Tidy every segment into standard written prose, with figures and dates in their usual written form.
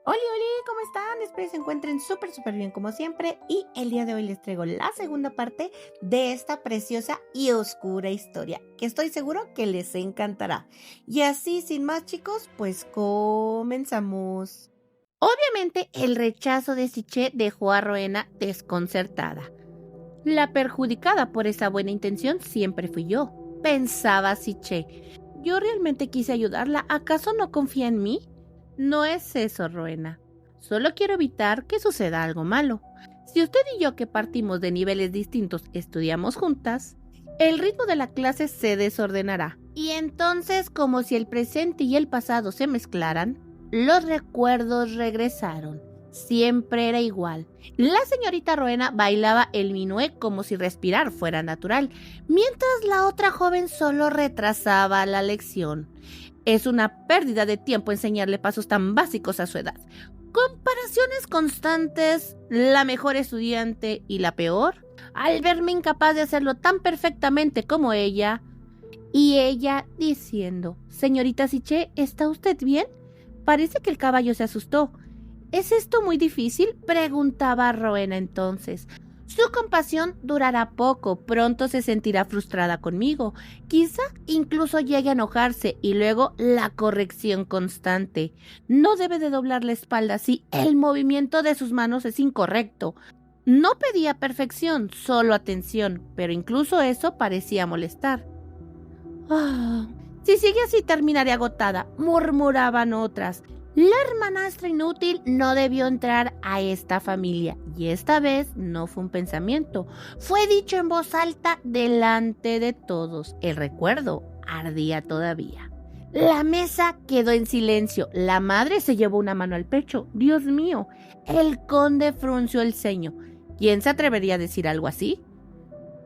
Hola, hola, ¿cómo están? Espero se encuentren súper bien como siempre y el día de hoy les traigo la segunda parte de esta preciosa y oscura historia que estoy seguro que les encantará. Y así, sin más chicos, pues comenzamos. Obviamente el rechazo de Siché dejó a Roena desconcertada. La perjudicada por esa buena intención siempre fui yo, pensaba Siché. Yo realmente quise ayudarla, ¿acaso no confía en mí? No es eso, Roena. Solo quiero evitar que suceda algo malo. Si usted y yo, que partimos de niveles distintos, estudiamos juntas, el ritmo de la clase se desordenará. Y entonces, como si el presente y el pasado se mezclaran, los recuerdos regresaron. Siempre era igual. La señorita Roena bailaba el minué como si respirar fuera natural, mientras la otra joven solo retrasaba la lección. Es una pérdida de tiempo enseñarle pasos tan básicos a su edad. Comparaciones constantes, la mejor estudiante y la peor, al verme incapaz de hacerlo tan perfectamente como ella, y ella diciendo: «Señorita Siché, ¿está usted bien? Parece que el caballo se asustó». «¿Es esto muy difícil?», preguntaba Roena entonces. Su compasión durará poco, pronto se sentirá frustrada conmigo, quizá incluso llegue a enojarse y luego la corrección constante. No debe de doblar la espalda si el movimiento de sus manos es incorrecto. No pedía perfección, solo atención, pero incluso eso parecía molestar. Si sigue así terminaré agotada, murmuraban otras. La hermanastra inútil no debió entrar a esta familia, y esta vez no fue un pensamiento, fue dicho en voz alta delante de todos. El recuerdo ardía todavía. La mesa quedó en silencio. La madre se llevó una mano al pecho. Dios mío, el conde frunció el ceño. ¿Quién se atrevería a decir algo así?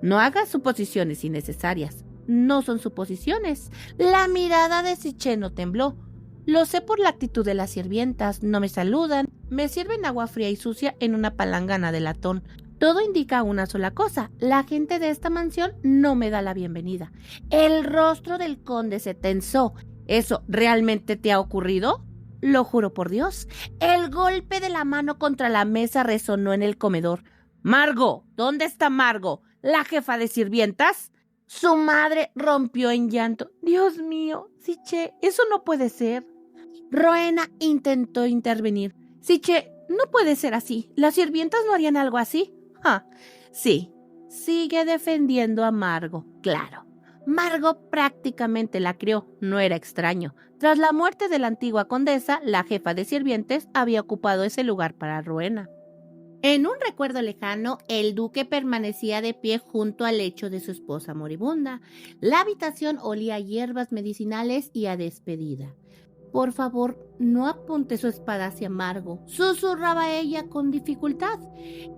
No hagas suposiciones innecesarias. No son suposiciones. La mirada de Siché no tembló. Lo sé por la actitud de las sirvientas, no me saludan, me sirven agua fría y sucia en una palangana de latón. Todo indica una sola cosa: la gente de esta mansión no me da la bienvenida. El rostro del conde se tensó. ¿Eso realmente te ha ocurrido? Lo juro por Dios. El golpe de la mano contra la mesa resonó en el comedor. «Margo, ¿dónde está Margo, la jefa de sirvientas?» Su madre rompió en llanto. «Dios mío, Siché, eso no puede ser». Roena intentó intervenir. «Siché, no puede ser así. ¿Las sirvientas no harían algo así?» Sí, sigue defendiendo a Margo, claro. Margo prácticamente la crió, no era extraño. Tras la muerte de la antigua condesa, la jefa de sirvientes había ocupado ese lugar para Roena. En un recuerdo lejano, el duque permanecía de pie junto al lecho de su esposa moribunda. La habitación olía a hierbas medicinales y a despedida. «Por favor, no apunte su espada hacia Margo», susurraba ella con dificultad.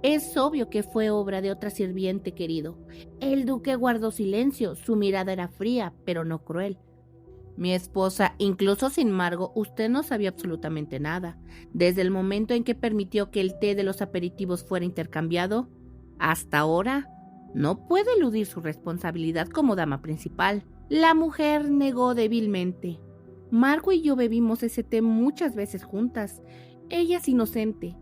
«Es obvio que fue obra de otra sirviente, querido». El duque guardó silencio, su mirada era fría, pero no cruel. «Mi esposa, incluso sin Margo, usted no sabía absolutamente nada. Desde el momento en que permitió que el té de los aperitivos fuera intercambiado, hasta ahora, no puede eludir su responsabilidad como dama principal». La mujer negó débilmente. «Margo y yo bebimos ese té muchas veces juntas. Ella es inocente.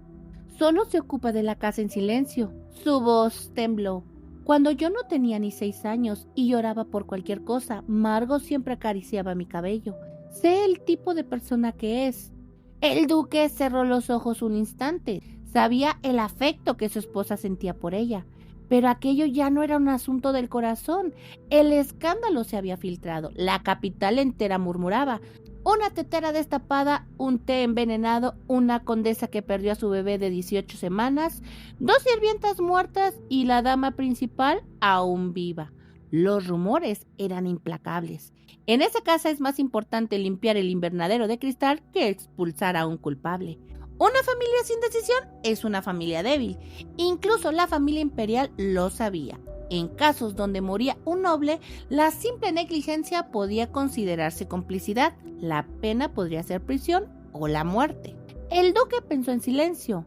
Solo se ocupa de la casa en silencio». Su voz tembló. «Cuando yo no tenía ni 6 años y lloraba por cualquier cosa, Margo siempre acariciaba mi cabello. Sé el tipo de persona que es». El duque cerró los ojos un instante. Sabía el afecto que su esposa sentía por ella. Pero aquello ya no era un asunto del corazón. El escándalo se había filtrado. La capital entera murmuraba. Una tetera destapada, un té envenenado, una condesa que perdió a su bebé de 18 semanas, 2 sirvientas muertas y la dama principal aún viva. Los rumores eran implacables. En esa casa es más importante limpiar el invernadero de cristal que expulsar a un culpable. Una familia sin decisión es una familia débil. Incluso la familia imperial lo sabía. En casos donde moría un noble, la simple negligencia podía considerarse complicidad. La pena podría ser prisión o la muerte. El duque pensó en silencio.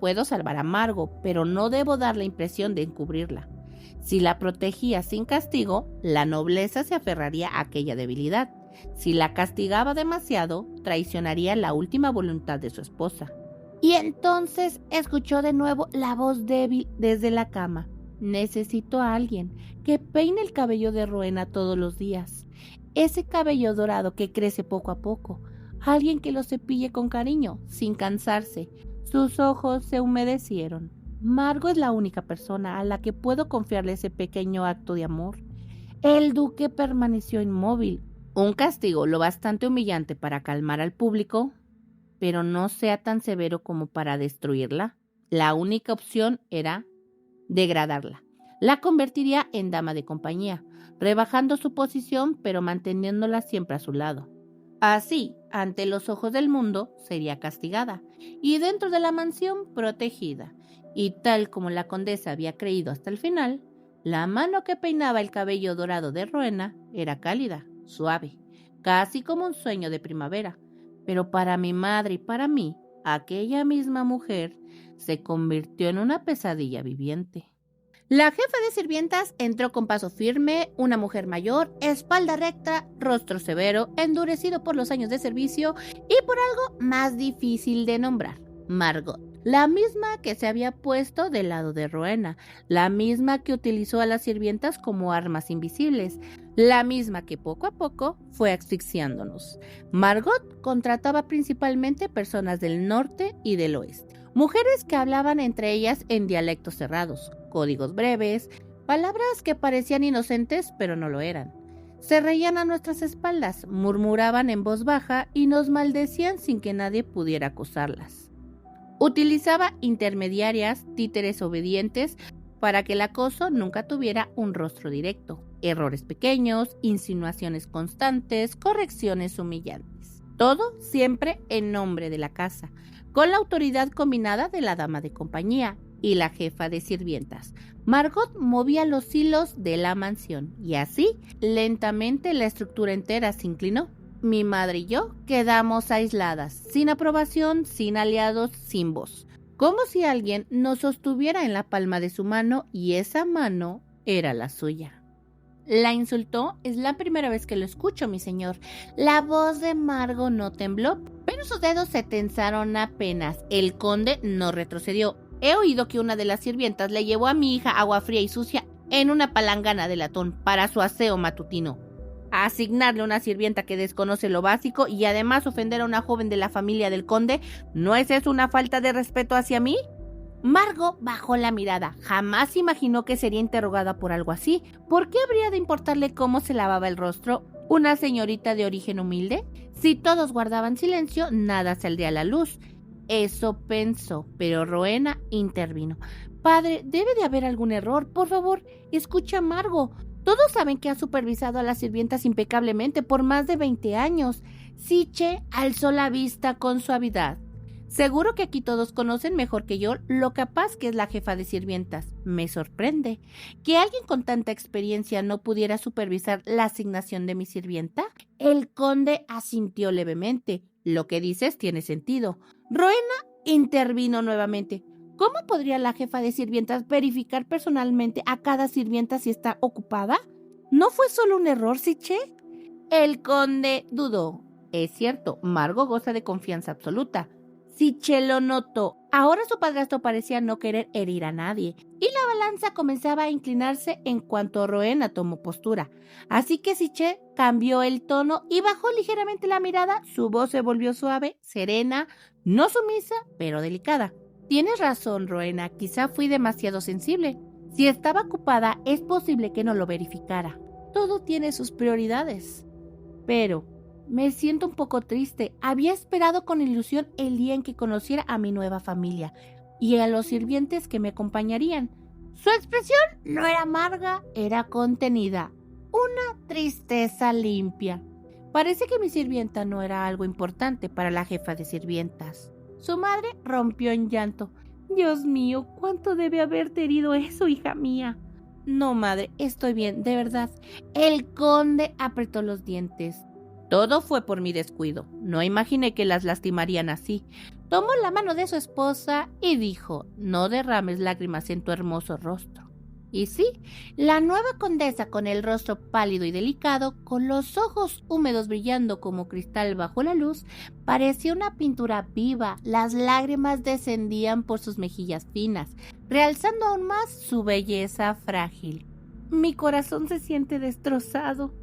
Puedo salvar a Margo, pero no debo dar la impresión de encubrirla. Si la protegía sin castigo, la nobleza se aferraría a aquella debilidad. Si la castigaba demasiado, traicionaría la última voluntad de su esposa. Y entonces escuchó de nuevo la voz débil desde la cama. Necesito a alguien que peine el cabello de Rowena todos los días. Ese cabello dorado que crece poco a poco. Alguien que lo cepille con cariño, sin cansarse. Sus ojos se humedecieron. Margo es la única persona a la que puedo confiarle ese pequeño acto de amor. El duque permaneció inmóvil. Un castigo lo bastante humillante para calmar al público, pero no sea tan severo como para destruirla. La única opción era degradarla. La convertiría en dama de compañía, rebajando su posición pero manteniéndola siempre a su lado. Así, ante los ojos del mundo, sería castigada y dentro de la mansión protegida. Y tal como la condesa había creído hasta el final, la mano que peinaba el cabello dorado de Rowena era cálida, suave, casi como un sueño de primavera. Pero para mi madre y para mí, aquella misma mujer se convirtió en una pesadilla viviente. La jefa de sirvientas entró con paso firme, una mujer mayor, espalda recta, rostro severo, endurecido por los años de servicio y por algo más difícil de nombrar, Margot. La misma que se había puesto del lado de Rowena, la misma que utilizó a las sirvientas como armas invisibles, la misma que poco a poco fue asfixiándonos. Margot contrataba principalmente personas del norte y del oeste, mujeres que hablaban entre ellas en dialectos cerrados, códigos breves, palabras que parecían inocentes pero no lo eran. Se reían a nuestras espaldas, murmuraban en voz baja y nos maldecían sin que nadie pudiera acosarlas. Utilizaba intermediarias, títeres obedientes, para que el acoso nunca tuviera un rostro directo. Errores pequeños, insinuaciones constantes, correcciones humillantes. Todo siempre en nombre de la casa, con la autoridad combinada de la dama de compañía y la jefa de sirvientas. Margot movía los hilos de la mansión y así, lentamente, la estructura entera se inclinó. Mi madre y yo quedamos aisladas, sin aprobación, sin aliados, sin voz. Como si alguien nos sostuviera en la palma de su mano y esa mano era la suya. La insultó, es la primera vez que lo escucho, mi señor. La voz de Margo no tembló, pero sus dedos se tensaron apenas. El conde no retrocedió. He oído que una de las sirvientas le llevó a mi hija agua fría y sucia en una palangana de latón para su aseo matutino. Asignarle una sirvienta que desconoce lo básico y además ofender a una joven de la familia del conde, ¿no es eso una falta de respeto hacia mí? Margo bajó la mirada. Jamás imaginó que sería interrogada por algo así. ¿Por qué habría de importarle cómo se lavaba el rostro una señorita de origen humilde? Si todos guardaban silencio, nada saldría a la luz. Eso pensó, pero Rowena intervino. Padre, debe de haber algún error. Por favor, escucha a Margo. Todos saben que ha supervisado a las sirvientas impecablemente por más de 20 años. Siche alzó la vista con suavidad. Seguro que aquí todos conocen mejor que yo lo capaz que es la jefa de sirvientas. Me sorprende que alguien con tanta experiencia no pudiera supervisar la asignación de mi sirvienta. El conde asintió levemente. Lo que dices tiene sentido. Rowena intervino nuevamente. ¿Cómo podría la jefa de sirvientas verificar personalmente a cada sirvienta si está ocupada? ¿No fue solo un error, Siche? El conde dudó. Es cierto, Margo goza de confianza absoluta. Siche lo notó. Ahora su padrastro parecía no querer herir a nadie, y la balanza comenzaba a inclinarse en cuanto Rowena tomó postura. Así que Siche cambió el tono y bajó ligeramente la mirada. Su voz se volvió suave, serena, no sumisa, pero delicada. Tienes razón, Rowena, quizá fui demasiado sensible. Si estaba ocupada, es posible que no lo verificara. Todo tiene sus prioridades. Pero me siento un poco triste. Había esperado con ilusión el día en que conociera a mi nueva familia y a los sirvientes que me acompañarían. Su expresión no era amarga, era contenida. Una tristeza limpia. Parece que mi sirvienta no era algo importante para la jefa de sirvientas. Su madre rompió en llanto. Dios mío, ¿cuánto debe haberte herido eso, hija mía? No, madre, estoy bien, de verdad. El conde apretó los dientes. Todo fue por mi descuido. No imaginé que las lastimarían así. Tomó la mano de su esposa y dijo: no derrames lágrimas en tu hermoso rostro. Y sí, la nueva condesa, con el rostro pálido y delicado, con los ojos húmedos brillando como cristal bajo la luz, parecía una pintura viva. Las lágrimas descendían por sus mejillas finas, realzando aún más su belleza frágil. Mi corazón se siente destrozado.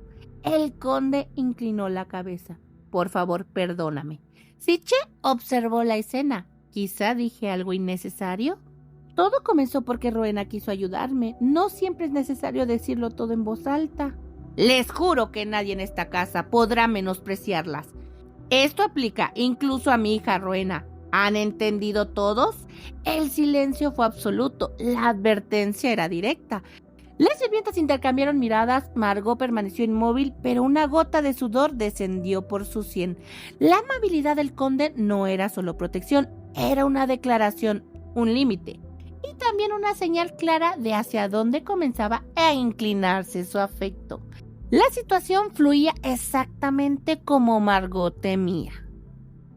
El conde inclinó la cabeza. Por favor, perdóname. Siche observó la escena. Quizá dije algo innecesario. Todo comenzó porque Rowena quiso ayudarme. No siempre es necesario decirlo todo en voz alta. Les juro que nadie en esta casa podrá menospreciarlas. Esto aplica incluso a mi hija Rowena. ¿Han entendido todos? El silencio fue absoluto. La advertencia era directa. Las sirvientas intercambiaron miradas. Margot permaneció inmóvil, pero una gota de sudor descendió por su sien. La amabilidad del conde no era solo protección, era una declaración, un límite. Y también una señal clara de hacia dónde comenzaba a inclinarse su afecto. La situación fluía exactamente como Margot temía.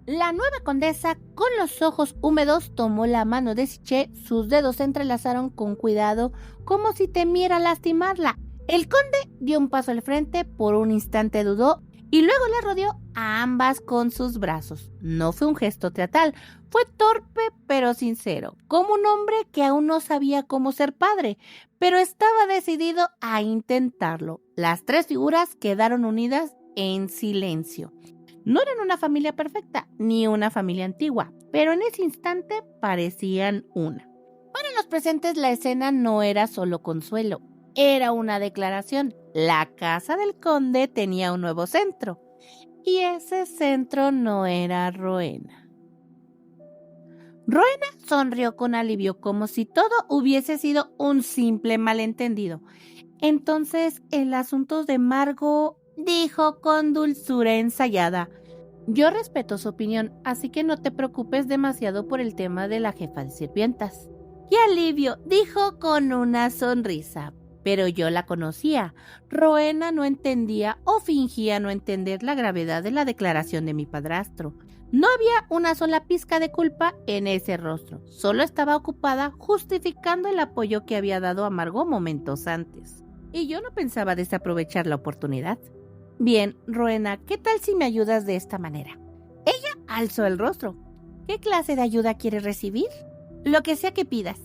La nueva condesa, con los ojos húmedos, tomó la mano de Siche. Sus dedos se entrelazaron con cuidado, como si temiera lastimarla. El conde dio un paso al frente, por un instante dudó, y luego le rodeó a ambas con sus brazos. No fue un gesto teatral, fue torpe pero sincero, como un hombre que aún no sabía cómo ser padre, pero estaba decidido a intentarlo. Las tres figuras quedaron unidas en silencio. No eran una familia perfecta, ni una familia antigua, pero en ese instante parecían una. Para los presentes la escena no era solo consuelo, era una declaración. La casa del conde tenía un nuevo centro, y ese centro no era Rowena. Rowena sonrió con alivio, como si todo hubiese sido un simple malentendido. Entonces, el asunto de Margot, dijo con dulzura ensayada. Yo respeto su opinión, así que no te preocupes demasiado por el tema de la jefa de sirvientas. ¡Qué alivio!, dijo con una sonrisa. Pero yo la conocía. Rowena no entendía o fingía no entender la gravedad de la declaración de mi padrastro. No había una sola pizca de culpa en ese rostro. Solo estaba ocupada justificando el apoyo que había dado a Margot momentos antes. Y yo no pensaba desaprovechar la oportunidad. Bien, Rowena, ¿qué tal si me ayudas de esta manera? Ella alzó el rostro. ¿Qué clase de ayuda quieres recibir? Lo que sea que pidas.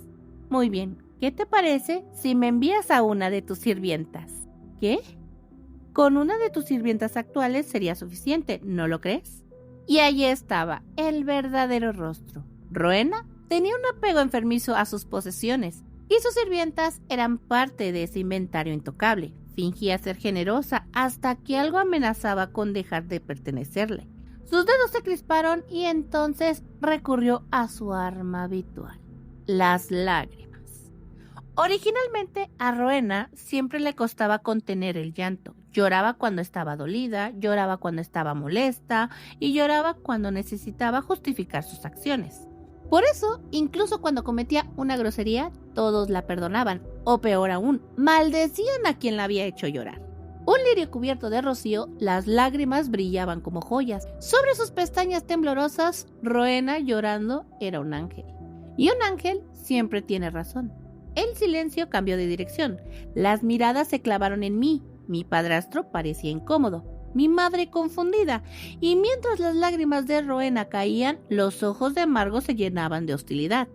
Muy bien. ¿Qué te parece si me envías a una de tus sirvientas? ¿Qué? Con una de tus sirvientas actuales sería suficiente, ¿no lo crees? Y allí estaba, el verdadero rostro. Rowena tenía un apego enfermizo a sus posesiones, y sus sirvientas eran parte de ese inventario intocable. Fingía ser generosa hasta que algo amenazaba con dejar de pertenecerle. Sus dedos se crisparon y entonces recurrió a su arma habitual, las lágrimas. Originalmente a Rowena siempre le costaba contener el llanto. Lloraba cuando estaba dolida, lloraba cuando estaba molesta y lloraba cuando necesitaba justificar sus acciones. Por eso, incluso cuando cometía una grosería, todos la perdonaban, o peor aún, maldecían a quien la había hecho llorar. Un lirio cubierto de rocío, las lágrimas brillaban como joyas. Sobre sus pestañas temblorosas, Rowena, llorando, era un ángel. Y un ángel siempre tiene razón. El silencio cambió de dirección. Las miradas se clavaron en mí. Mi padrastro parecía incómodo, mi madre confundida, y mientras las lágrimas de Rowena caían, los ojos de Margot se llenaban de hostilidad.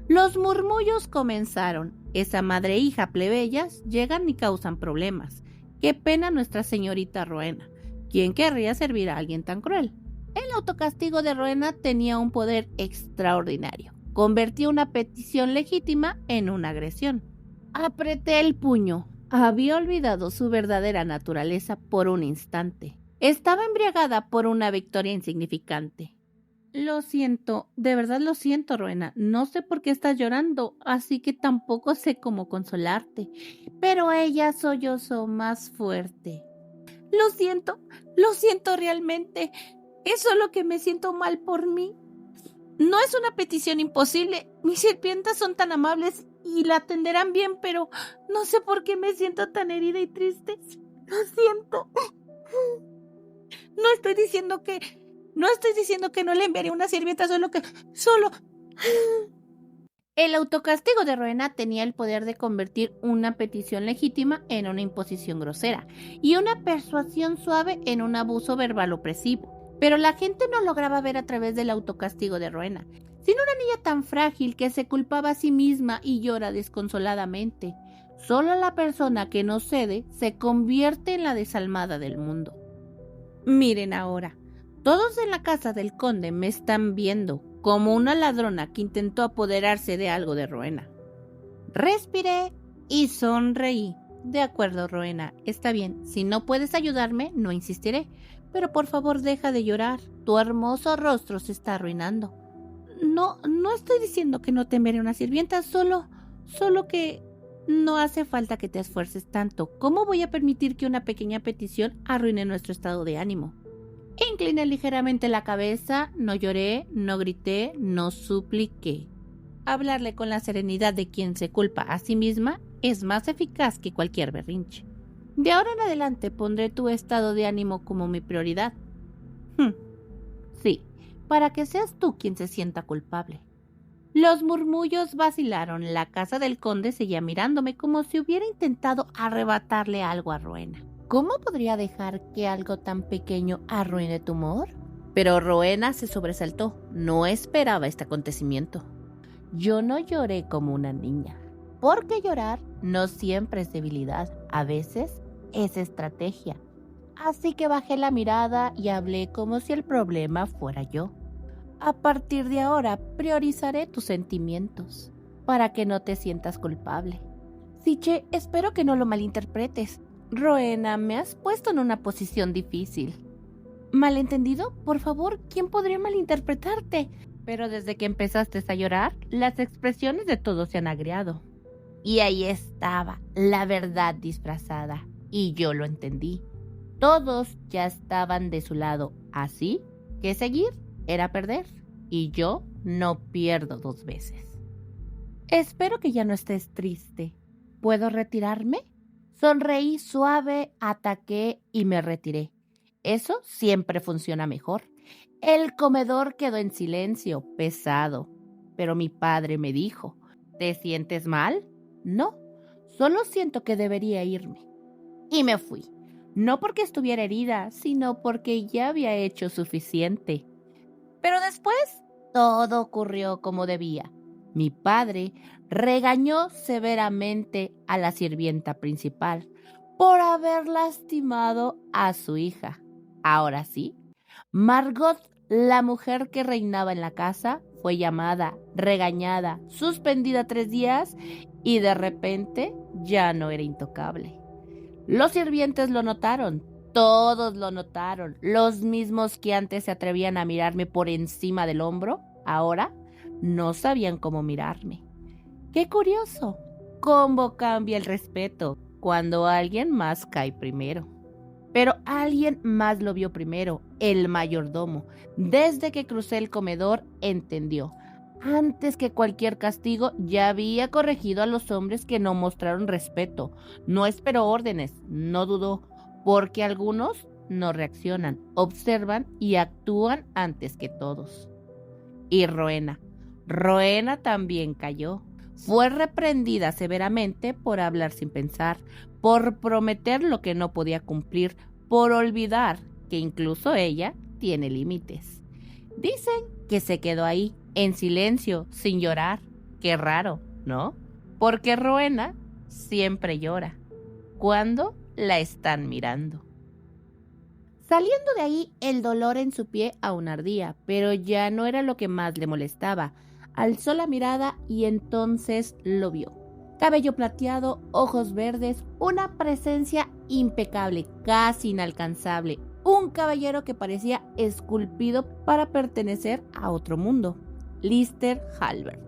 Los murmullos comenzaron. Esa madre e hija plebeyas llegan y causan problemas. Qué pena nuestra señorita Rowena. ¿Quién querría servir a alguien tan cruel? El autocastigo de Rowena tenía un poder extraordinario. Convertía una petición legítima en una agresión. Apreté el puño. Había olvidado su verdadera naturaleza por un instante. Estaba embriagada por una victoria insignificante. Lo siento, de verdad lo siento, Rowena. No sé por qué estás llorando, así que tampoco sé cómo consolarte. Pero ella sollozó más fuerte. Lo siento realmente. Es solo que me siento mal por mí. No es una petición imposible. Mis sirvientas son tan amables y la atenderán bien, pero no sé por qué me siento tan herida y triste. Lo siento. No estoy diciendo que no le enviaré una sirvienta, solo. El autocastigo de Rowena tenía el poder de convertir una petición legítima en una imposición grosera y una persuasión suave en un abuso verbal opresivo. Pero la gente no lograba ver a través del autocastigo de Rowena, sino una niña tan frágil que se culpaba a sí misma y llora desconsoladamente. Solo la persona que no cede se convierte en la desalmada del mundo. Miren ahora, todos en la casa del conde me están viendo como una ladrona que intentó apoderarse de algo de Rowena. Respiré y sonreí. De acuerdo, Rowena, está bien. Si no puedes ayudarme, no insistiré. Pero por favor, deja de llorar. Tu hermoso rostro se está arruinando. No estoy diciendo que no temeré una sirvienta, solo que no hace falta que te esfuerces tanto. ¿Cómo voy a permitir que una pequeña petición arruine nuestro estado de ánimo? Incliné ligeramente la cabeza, no lloré, no grité, no supliqué. Hablarle con la serenidad de quien se culpa a sí misma es más eficaz que cualquier berrinche. De ahora en adelante pondré tu estado de ánimo como mi prioridad. Sí, para que seas tú quien se sienta culpable. Los murmullos vacilaron. La casa del conde seguía mirándome como si hubiera intentado arrebatarle algo a Rowena. ¿Cómo podría dejar que algo tan pequeño arruine tu humor? Pero Rowena se sobresaltó. No esperaba este acontecimiento. Yo no lloré como una niña, porque llorar no siempre es debilidad, a veces es estrategia. Así que bajé la mirada y hablé como si el problema fuera yo. A partir de ahora priorizaré tus sentimientos, para que no te sientas culpable. Siche, espero que no lo malinterpretes. Rowena, me has puesto en una posición difícil. ¿Malentendido? Por favor, ¿quién podría malinterpretarte? Pero desde que empezaste a llorar, las expresiones de todos se han agriado. Y ahí estaba, la verdad disfrazada, y yo lo entendí. Todos ya estaban de su lado, así que seguir era perder, y yo no pierdo dos veces. Espero que ya no estés triste. ¿Puedo retirarme? Sonreí suave, ataqué y me retiré. Eso siempre funciona mejor. El comedor quedó en silencio, pesado. Pero mi padre me dijo, ¿te sientes mal? No, solo siento que debería irme. Y me fui. No porque estuviera herida, sino porque ya había hecho suficiente. Pero después, todo ocurrió como debía. Mi padre regañó severamente a la sirvienta principal por haber lastimado a su hija. Ahora sí, Margot, la mujer que reinaba en la casa, fue llamada, regañada, suspendida 3 días y de repente ya no era intocable. Los sirvientes lo notaron, todos lo notaron, los mismos que antes se atrevían a mirarme por encima del hombro, ahora no sabían cómo mirarme. ¡Qué curioso! ¿Cómo cambia el respeto cuando alguien más cae primero? Pero alguien más lo vio primero, el mayordomo. Desde que crucé el comedor, entendió. Antes que cualquier castigo, ya había corregido a los hombres que no mostraron respeto. No esperó órdenes, no dudó, porque algunos no reaccionan, observan y actúan antes que todos. Y Rowena también cayó. Fue reprendida severamente por hablar sin pensar, por prometer lo que no podía cumplir, por olvidar que incluso ella tiene límites. Dicen que se quedó ahí, en silencio, sin llorar. Qué raro, ¿no? Porque Rowena siempre llora cuando la están mirando. Saliendo de ahí, el dolor en su pie aún ardía, pero ya no era lo que más le molestaba. Alzó la mirada y entonces lo vio. Cabello plateado, ojos verdes, una presencia impecable, casi inalcanzable. Un caballero que parecía esculpido para pertenecer a otro mundo. Lister Halbert.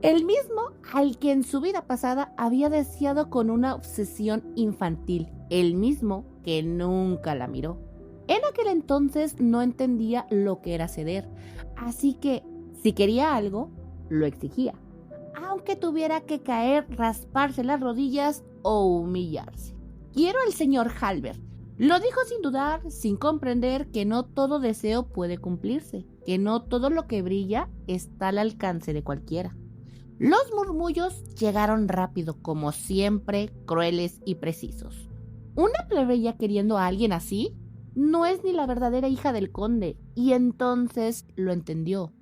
El mismo al que en su vida pasada había deseado con una obsesión infantil. El mismo que nunca la miró. En aquel entonces no entendía lo que era ceder. Así que, si quería algo, lo exigía. Aunque tuviera que caer, rasparse las rodillas o humillarse. Quiero al señor Halbert. Lo dijo sin dudar, sin comprender que no todo deseo puede cumplirse, que no todo lo que brilla está al alcance de cualquiera. Los murmullos llegaron rápido, como siempre, crueles y precisos. ¿Una plebeya queriendo a alguien así? No es ni la verdadera hija del conde. Y entonces lo entendió.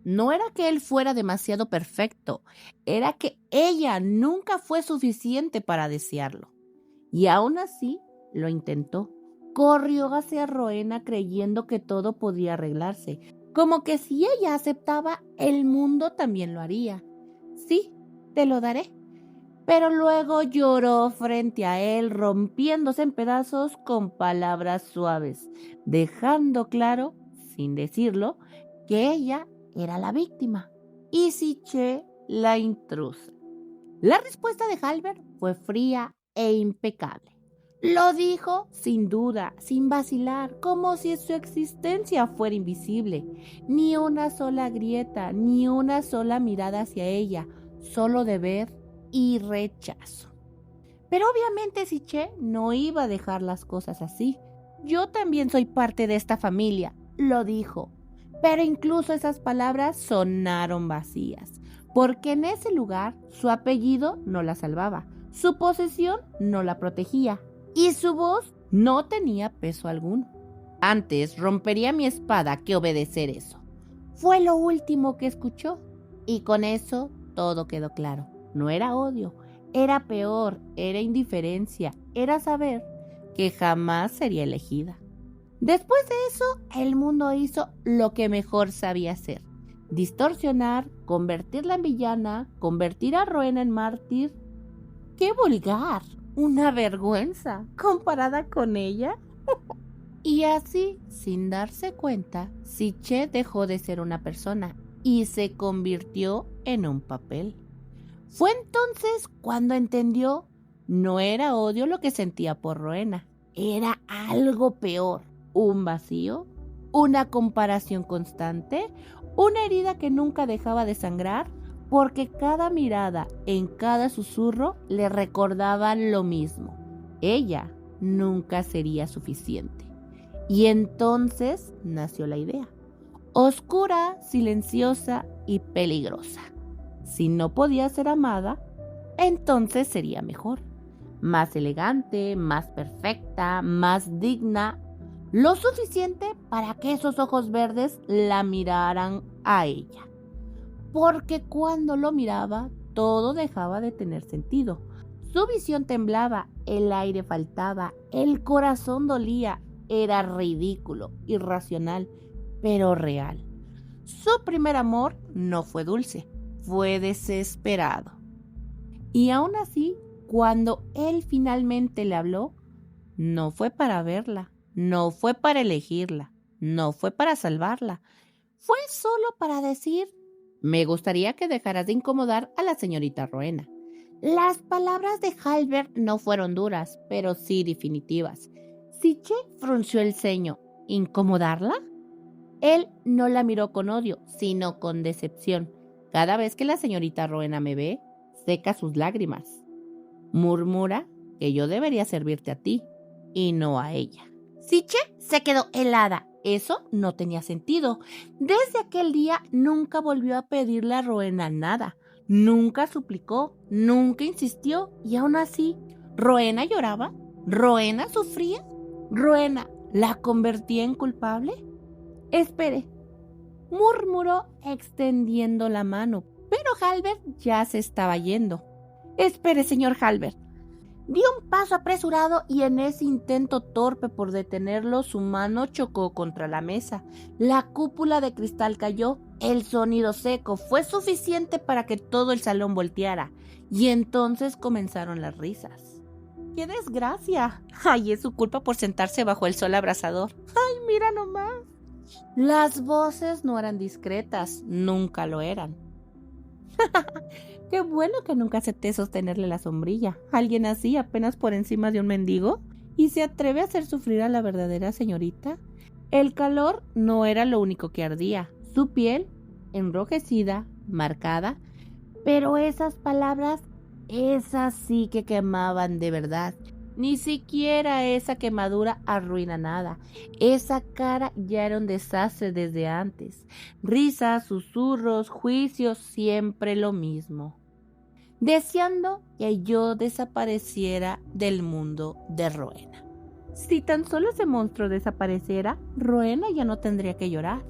No era que él fuera demasiado perfecto, era que ella nunca fue suficiente para desearlo. Y aún así lo intentó. Corrió hacia Rowena creyendo que todo podía arreglarse, como que si ella aceptaba, el mundo también lo haría. Sí, te lo daré. Pero luego lloró frente a él, rompiéndose en pedazos con palabras suaves, dejando claro, sin decirlo, que ella era la víctima y Siché la intrusa. La respuesta de Halbert fue fría e impecable. Lo dijo sin duda, sin vacilar, como si su existencia fuera invisible. Ni una sola grieta, ni una sola mirada hacia ella, solo deber y rechazo. Pero obviamente Siché no iba a dejar las cosas así. Yo también soy parte de esta familia, lo dijo. Pero incluso esas palabras sonaron vacías, porque en ese lugar su apellido no la salvaba, su posesión no la protegía y su voz no tenía peso alguno. Antes rompería mi espada que obedecer eso. Fue lo último que escuchó y con eso todo quedó claro. No era odio, era peor, era indiferencia, era saber que jamás sería elegida. Después de eso, el mundo hizo lo que mejor sabía hacer. Distorsionar, convertirla en villana, convertir a Rowena en mártir. ¡Qué vulgar! Una vergüenza comparada con ella. Y así, sin darse cuenta, Siché dejó de ser una persona y se convirtió en un papel. Fue entonces cuando entendió, no era odio lo que sentía por Rowena, era algo peor. Un vacío, una comparación constante, una herida que nunca dejaba de sangrar, porque cada mirada, en cada susurro, le recordaba lo mismo. Ella nunca sería suficiente. Y entonces nació la idea. Oscura, silenciosa y peligrosa. Si no podía ser amada, entonces sería mejor. Más elegante, más perfecta, más digna. Lo suficiente para que esos ojos verdes la miraran a ella. Porque cuando lo miraba, todo dejaba de tener sentido. Su visión temblaba, el aire faltaba, el corazón dolía. Era ridículo, irracional, pero real. Su primer amor no fue dulce, fue desesperado. Y aún así, cuando él finalmente le habló, no fue para verla. No fue para elegirla, no fue para salvarla, fue solo para decir, me gustaría que dejaras de incomodar a la señorita Rowena. Las palabras de Halbert no fueron duras, pero sí definitivas. Siché frunció el ceño. ¿Incomodarla? Él no la miró con odio, sino con decepción. Cada vez que la señorita Rowena me ve, seca sus lágrimas. Murmura que yo debería servirte a ti y no a ella. Siché se quedó helada. Eso no tenía sentido. Desde aquel día nunca volvió a pedirle a Rowena nada. Nunca suplicó, nunca insistió. Y aún así, ¿Rowena lloraba? ¿Rowena sufría? ¿Rowena la convertía en culpable? Espere, murmuró extendiendo la mano. Pero Halbert ya se estaba yendo. Espere, señor Halbert. Dio un paso apresurado y en ese intento torpe por detenerlo, su mano chocó contra la mesa. La cúpula de cristal cayó. El sonido seco fue suficiente para que todo el salón volteara. Y entonces comenzaron las risas. ¡Qué desgracia! ¡Ay, es su culpa por sentarse bajo el sol abrasador! ¡Ay, mira nomás! Las voces no eran discretas, nunca lo eran. Qué bueno que nunca acepté sostenerle la sombrilla. Alguien así, apenas por encima de un mendigo, y se atreve a hacer sufrir a la verdadera señorita. El calor no era lo único que ardía. Su piel, enrojecida, marcada, pero esas palabras, esas sí que quemaban de verdad. Ni siquiera esa quemadura arruina nada. Esa cara ya era un desastre desde antes. Risas, susurros, juicios, siempre lo mismo. Deseando que yo desapareciera del mundo de Rowena. Si tan solo ese monstruo desapareciera, Rowena ya no tendría que llorar.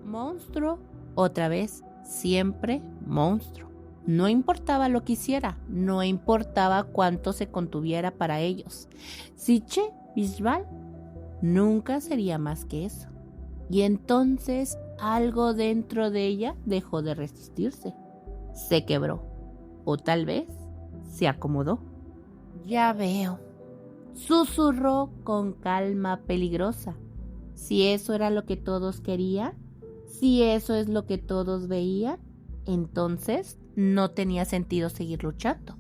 Monstruo, otra vez, siempre monstruo. No importaba lo que hiciera, no importaba cuánto se contuviera para ellos. Siché Bisbal nunca sería más que eso. Y entonces algo dentro de ella dejó de resistirse. Se quebró. O tal vez se acomodó. Ya veo. Susurró con calma peligrosa. Si eso era lo que todos querían, si eso es lo que todos veían, entonces no tenía sentido seguir luchando.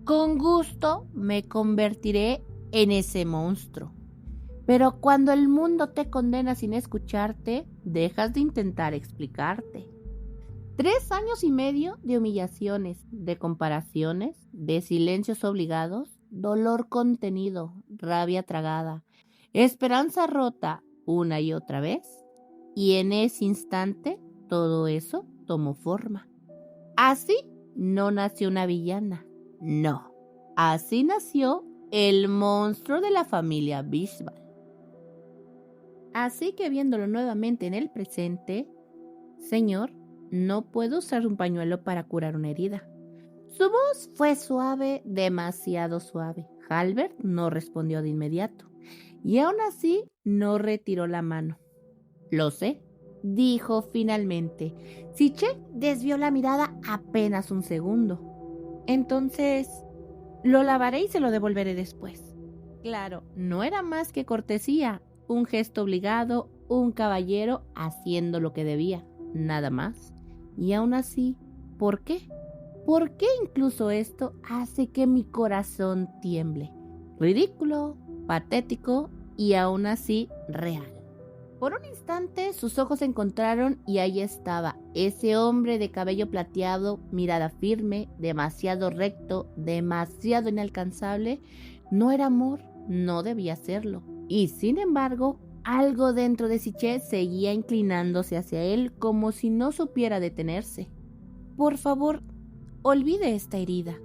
Con gusto me convertiré en ese monstruo. Pero cuando el mundo te condena sin escucharte, dejas de intentar explicarte. 3 años y medio de humillaciones, de comparaciones, de silencios obligados, dolor contenido, rabia tragada, esperanza rota una y otra vez. Y en ese instante todo eso tomó forma. Así no nació una villana, no. Así nació el monstruo de la familia Bisbal. Así que viéndolo nuevamente en el presente, señor, no puedo usar un pañuelo para curar una herida. Su voz fue suave, demasiado suave. Halbert no respondió de inmediato, y aún así no retiró la mano. Lo sé, dijo finalmente. Siché desvió la mirada apenas un segundo. Entonces, lo lavaré y se lo devolveré después. Claro, no era más que cortesía, un gesto obligado, un caballero haciendo lo que debía, nada más. Y aún así, ¿por qué? ¿Por qué incluso esto hace que mi corazón tiemble? Ridículo, patético y aún así real. Por un instante sus ojos se encontraron y ahí estaba, ese hombre de cabello plateado, mirada firme, demasiado recto, demasiado inalcanzable. No era amor, no debía serlo. Y sin embargo, algo dentro de Siché seguía inclinándose hacia él como si no supiera detenerse. Por favor, olvide esta herida.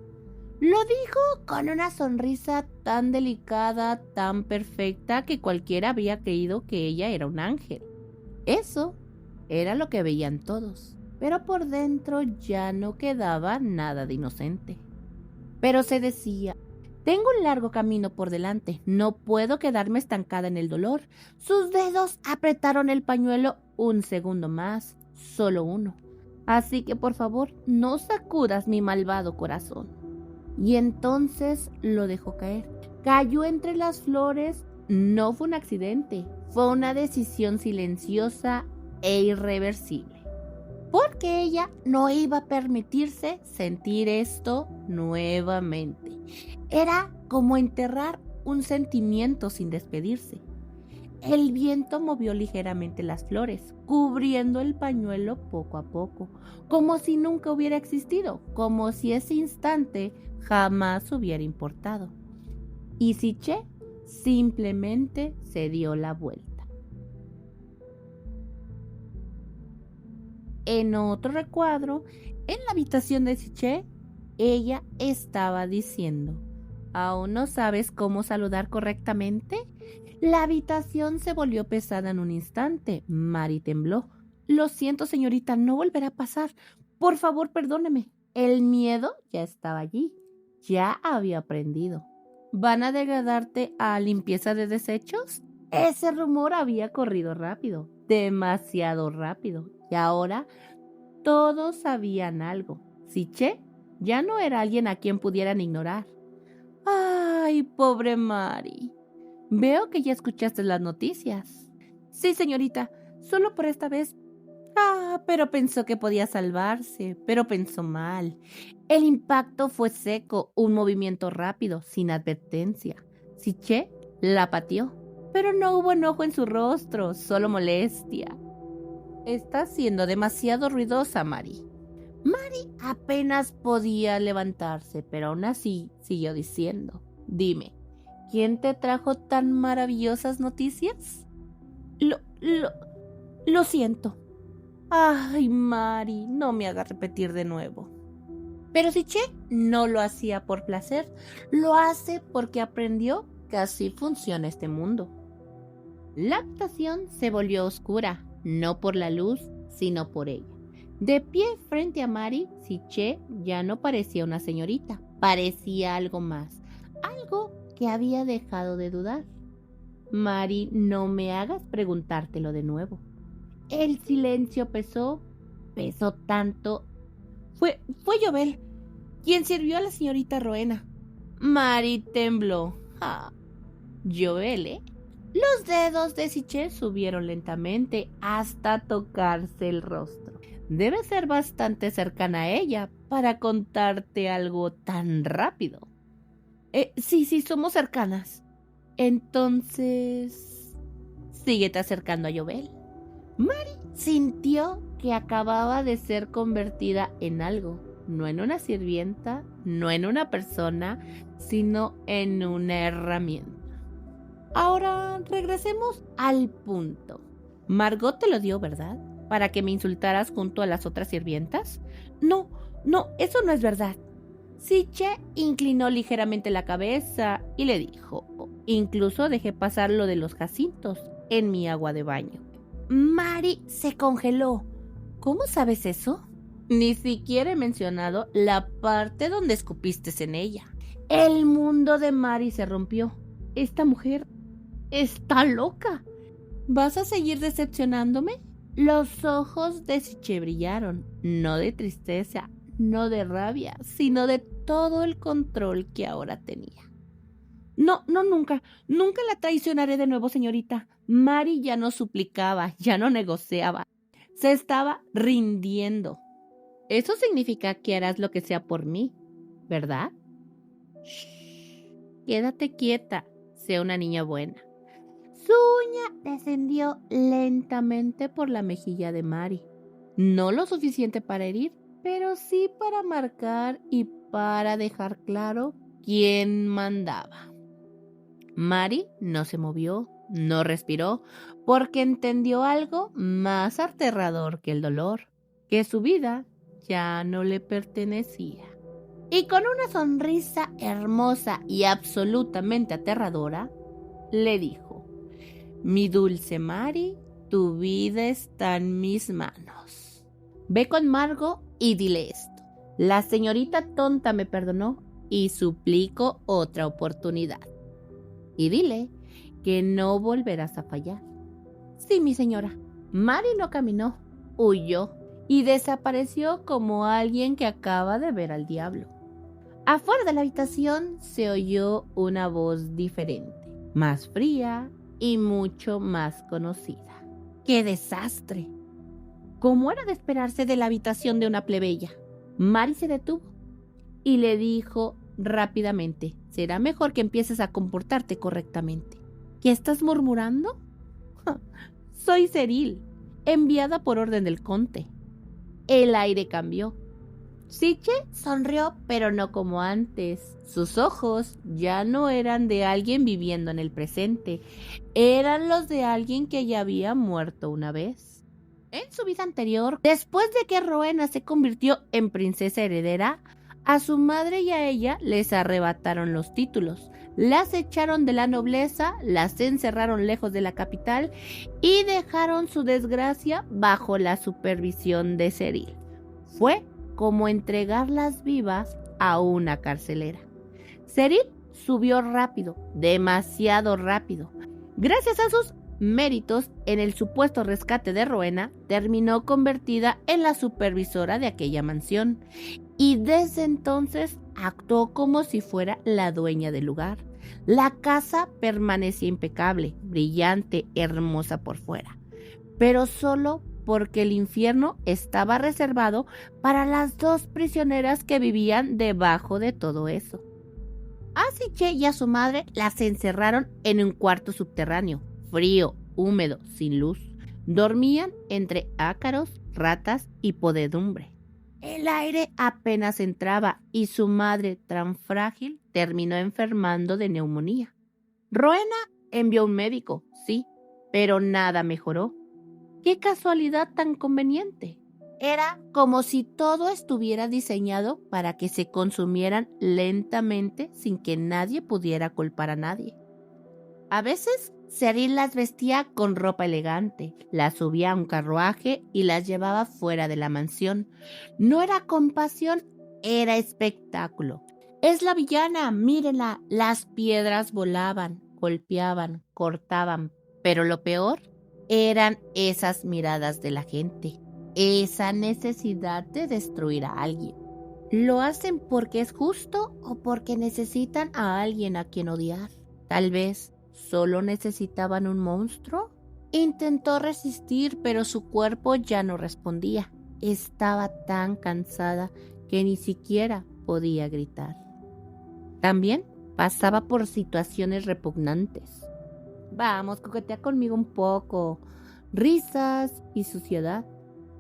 Lo dijo con una sonrisa tan delicada, tan perfecta, que cualquiera había creído que ella era un ángel. Eso era lo que veían todos, pero por dentro ya no quedaba nada de inocente. Pero se decía, tengo un largo camino por delante, no puedo quedarme estancada en el dolor. Sus dedos apretaron el pañuelo un segundo más, solo uno. Así que por favor, no sacudas mi malvado corazón. Y entonces lo dejó caer. Cayó entre las flores. No fue un accidente, fue una decisión silenciosa e irreversible. Porque ella no iba a permitirse sentir esto nuevamente. Era como enterrar un sentimiento sin despedirse. El viento movió ligeramente las flores, cubriendo el pañuelo poco a poco, como si nunca hubiera existido, como si ese instante jamás hubiera importado. Y Siché simplemente se dio la vuelta. En otro recuadro, en la habitación de Siché, ella estaba diciendo, ¿aún no sabes cómo saludar correctamente? La habitación se volvió pesada en un instante. Mary tembló. Lo siento, señorita, no volverá a pasar. Por favor, perdóneme. El miedo ya estaba allí. Ya había aprendido. ¿Van a degradarte a limpieza de desechos? Ese rumor había corrido rápido, demasiado rápido. Y ahora todos sabían algo. Siché ya no era alguien a quien pudieran ignorar. ¡Ay, pobre Mary! Veo que ya escuchaste las noticias. Sí, señorita, solo por esta vez. Pero pensó que podía salvarse, pero pensó mal. El impacto fue seco, un movimiento rápido, sin advertencia. Siché la pateó, pero no hubo enojo en su rostro, solo molestia. Está siendo demasiado ruidosa, Mary. Mary apenas podía levantarse, pero aún así siguió diciendo, dime, ¿quién te trajo tan maravillosas noticias? Lo siento. Ay, Mari, no me hagas repetir de nuevo. Pero Siché no lo hacía por placer, lo hace porque aprendió que así funciona este mundo. La habitación se volvió oscura, no por la luz, sino por ella. De pie frente a Mari, Siché ya no parecía una señorita, parecía algo más, algo que había dejado de dudar. Mari, no me hagas preguntártelo de nuevo. El silencio pesó tanto. Fue Jovel quien sirvió a la señorita Rowena. Mari tembló. Jovel, ¿eh? Los dedos de Siché subieron lentamente hasta tocarse el rostro. Debe ser bastante cercana a ella para contarte algo tan rápido. Sí, somos cercanas. Entonces, síguete acercando a Jovel. Mari sintió que acababa de ser convertida en algo, no en una sirvienta, no en una persona, sino en una herramienta. Ahora regresemos al punto. Margot te lo dio, ¿verdad? ¿Para que me insultaras junto a las otras sirvientas? No, eso no es verdad. Siché inclinó ligeramente la cabeza y le dijo, incluso dejé pasar lo de los jacintos en mi agua de baño. Mari se congeló. ¿Cómo sabes eso? Ni siquiera he mencionado la parte donde escupiste en ella. El mundo de Mari se rompió. Esta mujer está loca. ¿Vas a seguir decepcionándome? Los ojos de Siché brillaron, no de tristeza, no de rabia, sino de todo el control que ahora tenía. No, nunca la traicionaré de nuevo, señorita. Mari ya no suplicaba, ya no negociaba. Se estaba rindiendo. Eso significa que harás lo que sea por mí, ¿verdad? Shh, quédate quieta, sé una niña buena. Su uña descendió lentamente por la mejilla de Mari. No lo suficiente para herir, pero sí para marcar y para dejar claro quién mandaba. Mari no se movió, no respiró, porque entendió algo más aterrador que el dolor, que su vida ya no le pertenecía. Y con una sonrisa hermosa y absolutamente aterradora, le dijo: mi dulce Mari, tu vida está en mis manos. Ve con Margot y dile esto. La señorita tonta me perdonó y suplico otra oportunidad. Y dile que no volverás a fallar. Sí, mi señora. Mari no caminó, huyó y desapareció como alguien que acaba de ver al diablo. Afuera de la habitación se oyó una voz diferente, más fría y mucho más conocida. ¡Qué desastre! Como era de esperarse de la habitación de una plebeya, Mari se detuvo y le dijo rápidamente: será mejor que empieces a comportarte correctamente. ¿Qué estás murmurando? Soy Ceril, enviada por orden del conde. El aire cambió. Siché sonrió, pero no como antes. Sus ojos ya no eran de alguien viviendo en el presente, eran los de alguien que ya había muerto una vez. En su vida anterior, después de que Rowena se convirtió en princesa heredera, a su madre y a ella les arrebataron los títulos, las echaron de la nobleza, las encerraron lejos de la capital y dejaron su desgracia bajo la supervisión de Ceril. Fue como entregarlas vivas a una carcelera. Ceril subió rápido, demasiado rápido. Gracias a sus méritos en el supuesto rescate de Rowena, terminó convertida en la supervisora de aquella mansión y desde entonces actuó como si fuera la dueña del lugar. La casa permanecía impecable, brillante, hermosa por fuera, pero solo porque el infierno estaba reservado para las dos prisioneras que vivían debajo de todo eso. A Siché y a su madre las encerraron en un cuarto subterráneo, frío, húmedo, sin luz. Dormían entre ácaros, ratas y podredumbre. El aire apenas entraba y su madre, tan frágil, terminó enfermando de neumonía. Rowena envió un médico, sí, pero nada mejoró. ¡Qué casualidad tan conveniente! Era como si todo estuviera diseñado para que se consumieran lentamente sin que nadie pudiera culpar a nadie. A veces, Cyril las vestía con ropa elegante, las subía a un carruaje y las llevaba fuera de la mansión. No era compasión, era espectáculo. Es la villana, mírenla. Las piedras volaban, golpeaban, cortaban, pero lo peor eran esas miradas de la gente, esa necesidad de destruir a alguien. ¿Lo hacen porque es justo o porque necesitan a alguien a quien odiar? Tal vez solo necesitaban un monstruo. Intentó resistir, pero su cuerpo ya no respondía. Estaba tan cansada que ni siquiera podía gritar. También pasaba por situaciones repugnantes. Vamos, coquetea conmigo un poco. Risas y suciedad.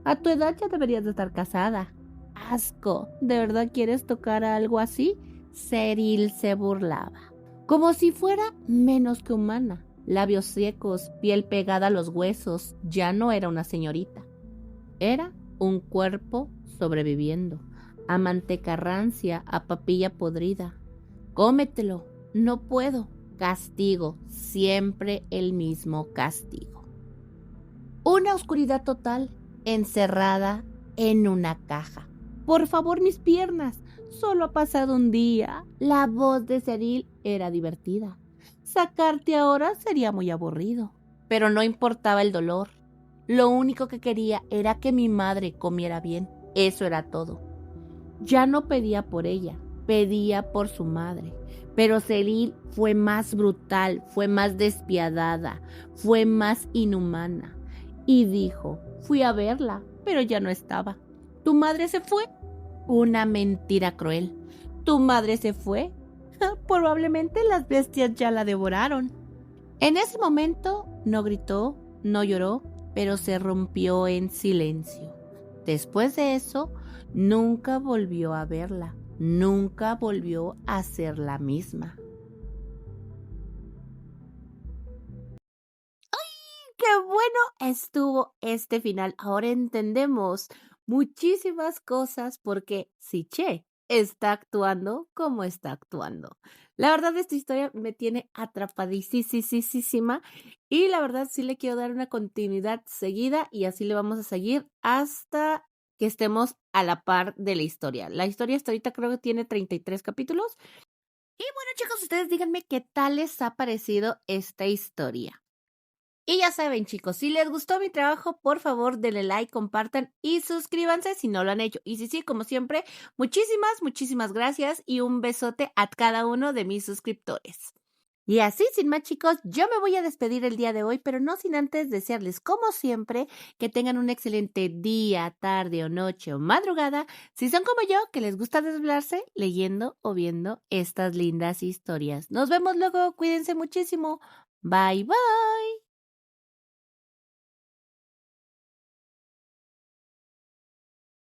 A tu edad ya deberías de estar casada. Asco, ¿de verdad quieres tocar algo así? Cyril se burlaba. Como si fuera menos que humana. Labios secos, piel pegada a los huesos. Ya no era una señorita. Era un cuerpo sobreviviendo. A manteca rancia, a papilla podrida. Cómetelo. No puedo. Castigo. Siempre el mismo castigo. Una oscuridad total, encerrada en una caja. Por favor, mis piernas. Solo ha pasado un día. La voz de Cyril era divertida. Sacarte ahora sería muy aburrido. Pero no importaba el dolor. Lo único que quería era que mi madre comiera bien. Eso era todo. Ya no pedía por ella, pedía por su madre. Pero Cyril fue más brutal, fue más despiadada, fue más inhumana. Y dijo, fui a verla, pero ya no estaba. ¿Tu madre se fue? Una mentira cruel. ¿Tu madre se fue? Probablemente las bestias ya la devoraron. En ese momento no gritó, no lloró, pero se rompió en silencio. Después de eso, nunca volvió a verla, nunca volvió a ser la misma. ¡Qué bueno estuvo este final! Ahora entendemos muchísimas cosas porque Siché está actuando como está actuando. La verdad, esta historia me tiene atrapadísima y la verdad sí le quiero dar una continuidad seguida y así le vamos a seguir hasta que estemos a la par de la historia. La historia hasta ahorita creo que tiene 33 capítulos. Y bueno, chicos, ustedes díganme qué tal les ha parecido esta historia. Y ya saben, chicos, si les gustó mi trabajo, por favor, denle like, compartan y suscríbanse si no lo han hecho. Y si sí, como siempre, muchísimas gracias y un besote a cada uno de mis suscriptores. Y así, sin más, chicos, yo me voy a despedir el día de hoy, pero no sin antes desearles, como siempre, que tengan un excelente día, tarde o noche o madrugada, si son como yo, que les gusta desvelarse leyendo o viendo estas lindas historias. Nos vemos luego, cuídense muchísimo. Bye, bye.